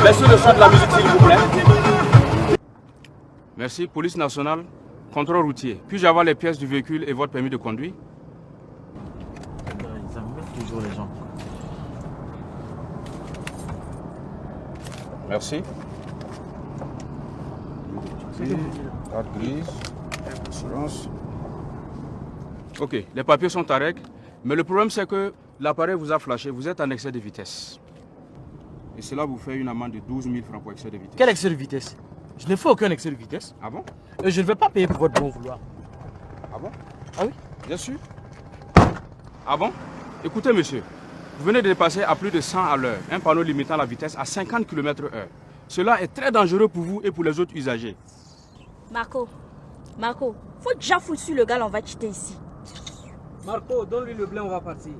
Baissez le son de la musique, s'il vous plaît. Merci. Police nationale, contrôle routier. Puis-je avoir les pièces du véhicule et votre permis de conduire? Ils aiment toujours les gens. Merci. Carte grise. Assurance. Ok, les papiers sont à règle. Mais le problème, c'est que l'appareil vous a flashé. Vous êtes en excès de vitesse. Et cela vous fait une amende de 12 000 francs pour excès de vitesse. Quel excès de vitesse? Je ne fais aucun excès de vitesse. Ah bon? Et je ne vais pas payer pour votre bon vouloir. Ah bon? Ah oui? Bien sûr. Ah bon? Écoutez, monsieur. Vous venez de dépasser à plus de 100 à l'heure un panneau limitant la vitesse à 50 km/h. Cela est très dangereux pour vous et pour les autres usagers. Marco, faut déjà foutre sur le gars, on va quitter ici. Marco, donne-lui le blé, on va partir.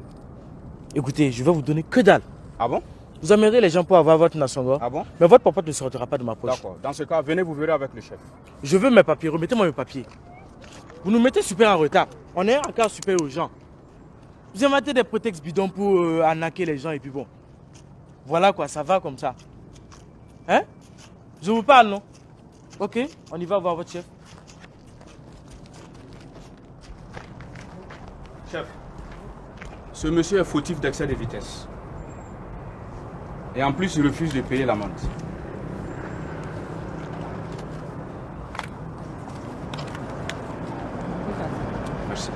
Écoutez, je vais vous donner que dalle. Ah bon? Vous amènerez les gens pour avoir votre nationale. Ah bon? Mais votre papa ne sortira pas de ma poche. D'accord. Dans ce cas, venez, vous verrez avec le chef. Je veux mes papiers, remettez-moi mes papiers. Vous nous mettez super en retard. On est encore super urgent. Vous inventez des prétextes bidons pour arnaquer les gens et puis bon. Voilà quoi, ça va comme ça. Hein? Je vous parle, non? Ok, on y va voir votre chef. Chef, ce monsieur est fautif d'excès de vitesse. Et en plus, il refuse de payer l'amende. Merci.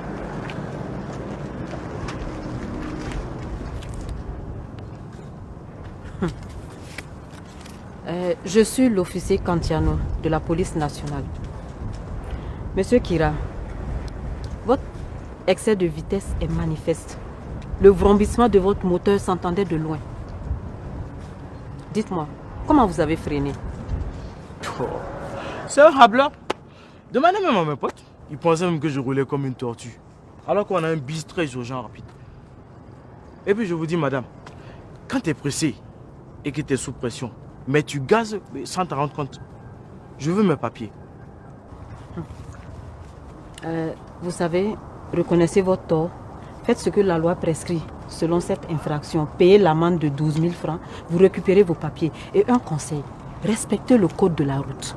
Je suis l'officier Kantiano de la police nationale. Monsieur Kira, votre excès de vitesse est manifeste. Le vrombissement de votre moteur s'entendait de loin. Dites-moi, comment vous avez freiné? C'est un rableur. Demandez même à mes potes. Ils pensaient même que je roulais comme une tortue. Alors qu'on a un bis très urgent rapide. Et puis je vous dis, madame, quand tu es pressé et que tu es sous pression, mais tu gazes sans te rendre compte, je veux mes papiers. Vous savez, reconnaissez votre tort. Faites ce que la loi prescrit. Selon cette infraction, payez l'amende de 12 000 francs, vous récupérez vos papiers. Et un conseil, respectez le code de la route.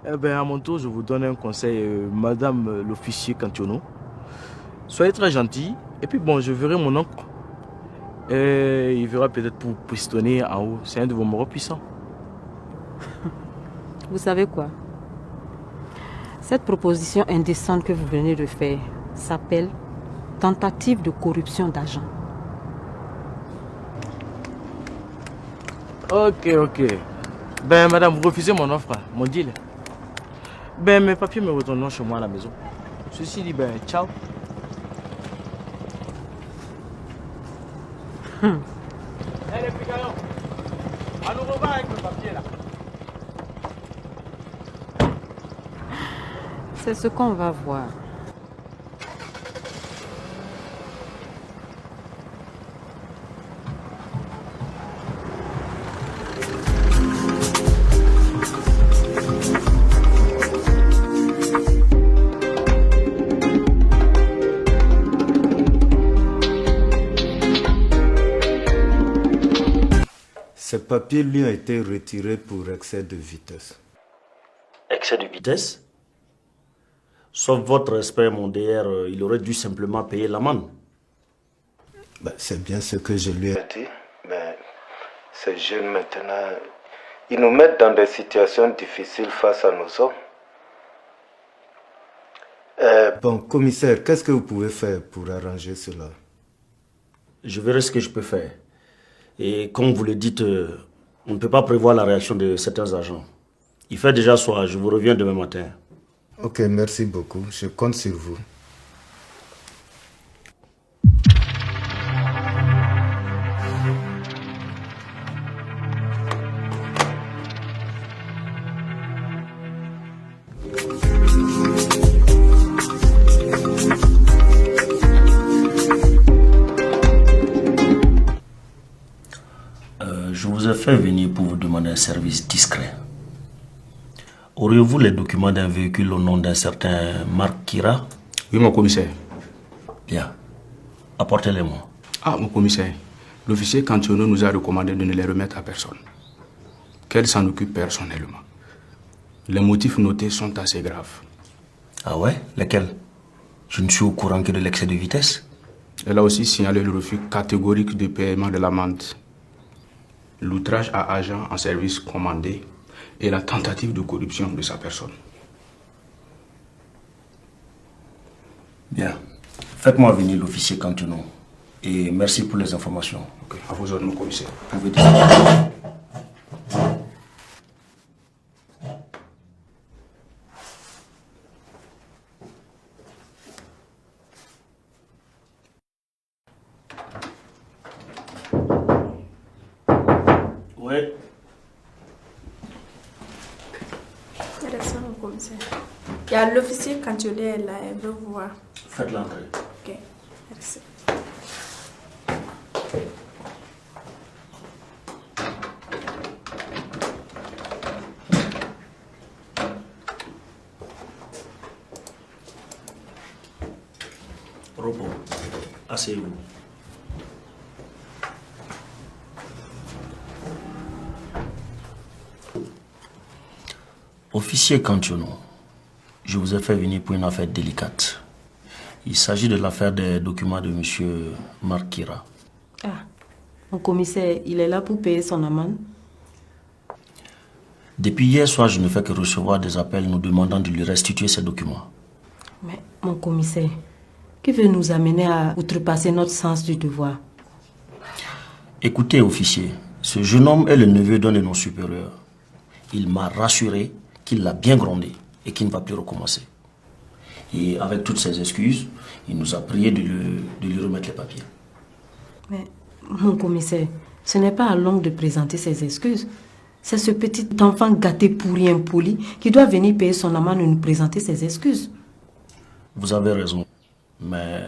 Eh bien, à mon tour, je vous donne un conseil, madame l'officier Cantiono. Soyez très gentil. Et puis bon, je verrai mon oncle. Et il verra peut-être pour pistonner en haut. C'est un de vos moraux puissants. Vous savez quoi? Cette proposition indécente que vous venez de faire s'appelle tentative de corruption d'agent. Ok. Ben, madame, vous refusez mon offre, mon deal. Ben, mes papiers me retourneront chez moi à la maison. Ceci dit, ben, ciao. Eh les picarons, à nous revoir avec mes papiers là. C'est ce qu'on va voir. Ces papiers lui ont été retirés pour excès de vitesse. Excès de vitesse? Sauf votre respect, mon DR, il aurait dû simplement payer l'amende. Ben, c'est bien ce que je lui ai dit. Mais ces jeunes maintenant, ils nous mettent dans des situations difficiles face à nos hommes. Bon, commissaire, qu'est-ce que vous pouvez faire pour arranger cela? Je verrai ce que je peux faire. Et comme vous le dites, on ne peut pas prévoir la réaction de certains agents. Il fait déjà soir, je vous reviens demain matin. Ok, merci beaucoup. Je compte sur vous. Je vous ai fait venir pour vous demander un service discret. Auriez-vous les documents d'un véhicule au nom d'un certain Marc Kira? Oui, mon commissaire. Bien. Apportez-les-moi. Ah, mon commissaire, L'officier Cantiono nous a recommandé de ne les remettre à personne, qu'elle s'en occupe personnellement. Les motifs notés sont assez graves. Ah ouais? Lesquels? Je ne suis au courant que de l'excès de vitesse. Elle a aussi signalé le refus catégorique de paiement de l'amende, l'outrage à agent en service commandé et la tentative de corruption de sa personne. Bien. Faites-moi venir l'officier Cantiono. Et merci pour les informations. Ok, à vos ordres, mon commissaire. Vous pouvez dire. Ouais. Redescends, mon commissaire. Il y a l'officier Cantiono là, elle veut vous voir. Faites l'entrée. Ok, merci. Repos. Asseyez-vous. Officier Cantiono, je vous ai fait venir pour une affaire délicate. Il s'agit de l'affaire des documents de M. Markira. Ah, mon commissaire, il est là pour payer son amende? Depuis hier soir, je ne fais que recevoir des appels nous demandant de lui restituer ces documents. Mais, mon commissaire, qui veut nous amener à outrepasser notre sens du devoir? Écoutez, officier, ce jeune homme est le neveu d'un de nos supérieurs. Il m'a rassuré qu'il l'a bien grondé et qu'il ne va plus recommencer. Et avec toutes ces excuses, il nous a prié de lui remettre les papiers. Mais, mon commissaire, ce n'est pas à l'homme de présenter ses excuses. C'est ce petit enfant gâté pourri impoli qui doit venir payer son amende et nous présenter ses excuses. Vous avez raison. Mais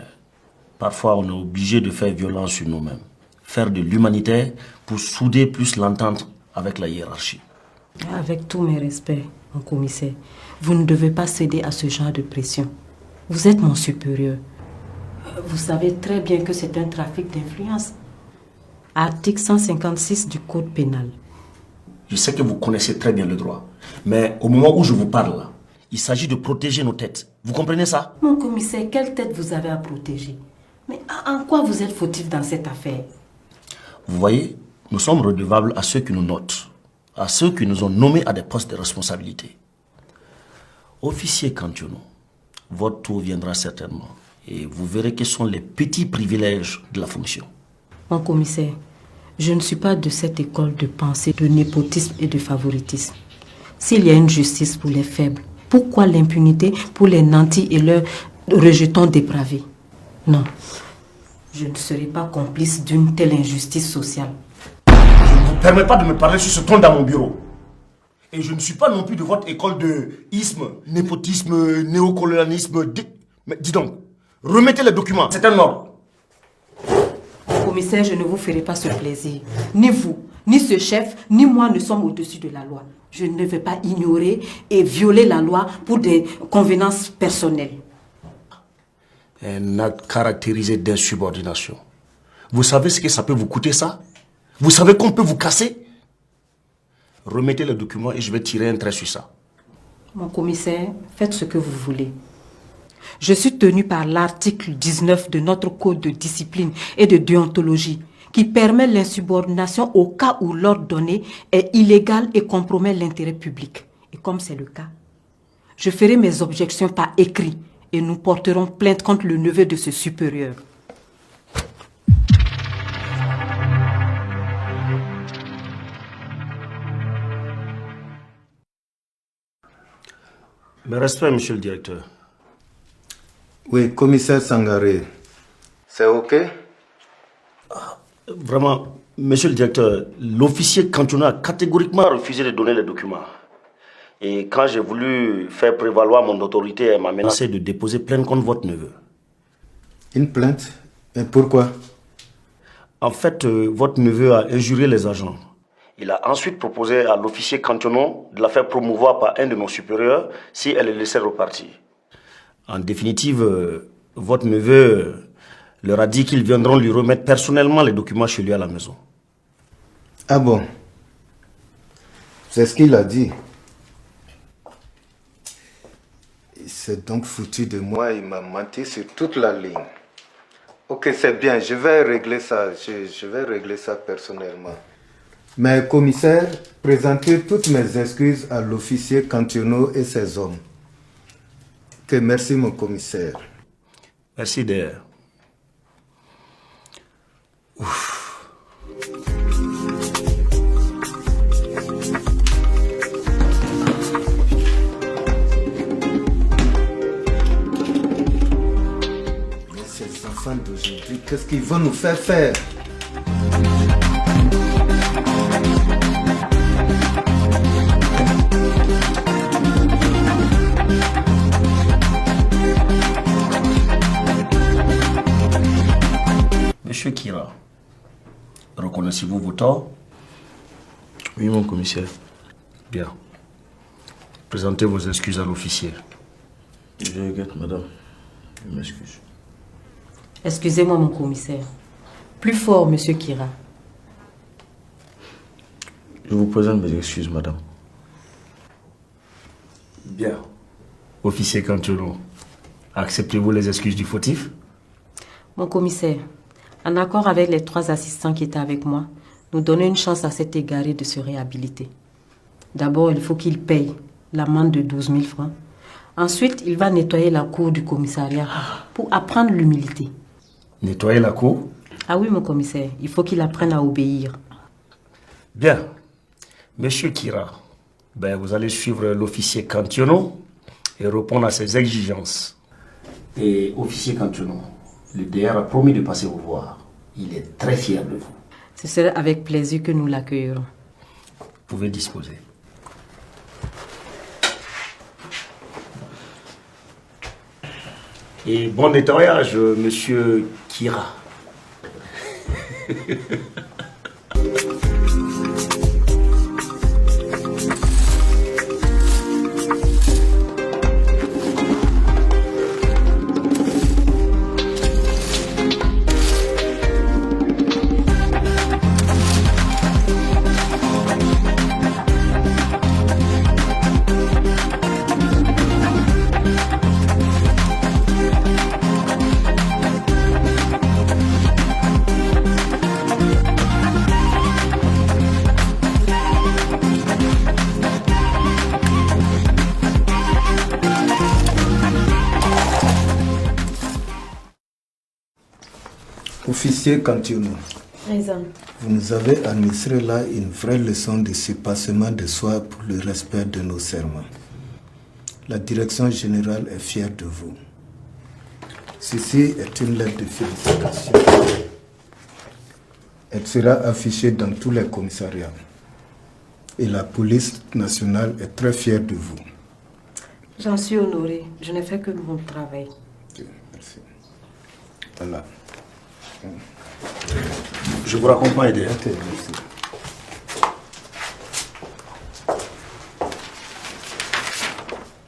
parfois, on est obligé de faire violence sur nous-mêmes. Faire de l'humanitaire pour souder plus l'entente avec la hiérarchie. Avec tous mes respects, mon commissaire, vous ne devez pas céder à ce genre de pression. Vous êtes mon supérieur. Vous savez très bien que c'est un trafic d'influence. Article 156 du Code pénal. Je sais que vous connaissez très bien le droit. Mais au moment où je vous parle, là, il s'agit de protéger nos têtes. Vous comprenez ça? Mon commissaire, quelle tête vous avez à protéger? Mais en quoi vous êtes fautif dans cette affaire? Vous voyez, nous sommes redevables à ceux qui nous notent, à ceux qui nous ont nommés à des postes de responsabilité. Officier Cantiono, votre tour viendra certainement et vous verrez quels sont les petits privilèges de la fonction. Mon commissaire, je ne suis pas de cette école de pensée de népotisme et de favoritisme. S'il y a une justice pour les faibles, pourquoi l'impunité pour les nantis et leurs rejetons dépravés? Non, je ne serai pas complice d'une telle injustice sociale. Je ne vous permets pas de me parler sur ce ton dans mon bureau. Et je ne suis pas non plus de votre école de isme, népotisme, néocolonialisme. Mais dis donc, remettez les documents, c'est un ordre. Commissaire, je ne vous ferai pas ce plaisir. Ni vous, ni ce chef, ni moi ne sommes au-dessus de la loi. Je ne vais pas ignorer et violer la loi pour des convenances personnelles. Un acte caractérisé d'insubordination. Vous savez ce que ça peut vous coûter, ça? Vous savez qu'on peut vous casser? Remettez les documents et je vais tirer un trait sur ça. Mon commissaire, faites ce que vous voulez. Je suis tenu par l'article 19 de notre code de discipline et de déontologie qui permet l'insubordination au cas où l'ordre donné est illégal et compromet l'intérêt public. Et comme c'est le cas, je ferai mes objections par écrit et nous porterons plainte contre le neveu de ce supérieur. Mes respects, monsieur le directeur. Oui, commissaire Sangaré. C'est OK? Vraiment, monsieur le directeur, l'officier Cantiono a catégoriquement refusé de donner les documents. Et quand j'ai voulu faire prévaloir mon autorité, elle m'a menacé de déposer plainte contre votre neveu. Une plainte? Et pourquoi? En fait, votre neveu a injurié les agents. Il a ensuite proposé à l'officier Cantiono de la faire promouvoir par un de nos supérieurs si elle le laissait repartir. En définitive, votre neveu leur a dit qu'ils viendront lui remettre personnellement les documents chez lui à la maison. Ah bon? C'est ce qu'il a dit. Il s'est donc foutu de moi, il m'a menti sur toute la ligne. Ok, c'est bien, je vais régler ça, je vais régler ça personnellement. Mais commissaire, présentez toutes mes excuses à l'officier Cantionneau et ses hommes. Ok, merci mon commissaire. Merci d'ailleurs. Ces enfants d'aujourd'hui, qu'est-ce qu'ils vont nous faire faire? Monsieur Kira, reconnaissez-vous vos torts? Oui, mon commissaire. Bien. Présentez vos excuses à l'officier. Je regrette, madame. Je m'excuse. Excusez-moi, mon commissaire. Plus fort, monsieur Kira. Je vous présente mes excuses, madame. Bien. Officier Cantionneau, acceptez-vous les excuses du fautif? Mon commissaire, en accord avec les 3 assistants qui étaient avec moi, nous donnons une chance à cet égaré de se réhabiliter. D'abord, il faut qu'il paye l'amende de 12 000 francs. Ensuite, il va nettoyer la cour du commissariat pour apprendre l'humilité. Nettoyer la cour? Ah oui, mon commissaire, il faut qu'il apprenne à obéir. Bien. Monsieur Kira, vous allez suivre l'officier Cantionneau et répondre à ses exigences. Et officier Cantionneau, le DR a promis de passer vous voir. Il est très fier de vous. Ce serait avec plaisir que nous l'accueillerons. Vous pouvez disposer. Et bon nettoyage, monsieur Kira. Officier Cantionneau, Présent. vous nous avez administré là une vraie leçon de surpassement de soi pour le respect de nos serments. La direction générale est fière de vous. Ceci est une lettre de félicitations. Elle sera affichée dans tous les commissariats. Et la police nationale est très fière de vous. J'en suis honorée. Je n'ai fait que mon travail. Ok, merci. Voilà. Je vous raccompagne d'ailleurs. Ok, merci.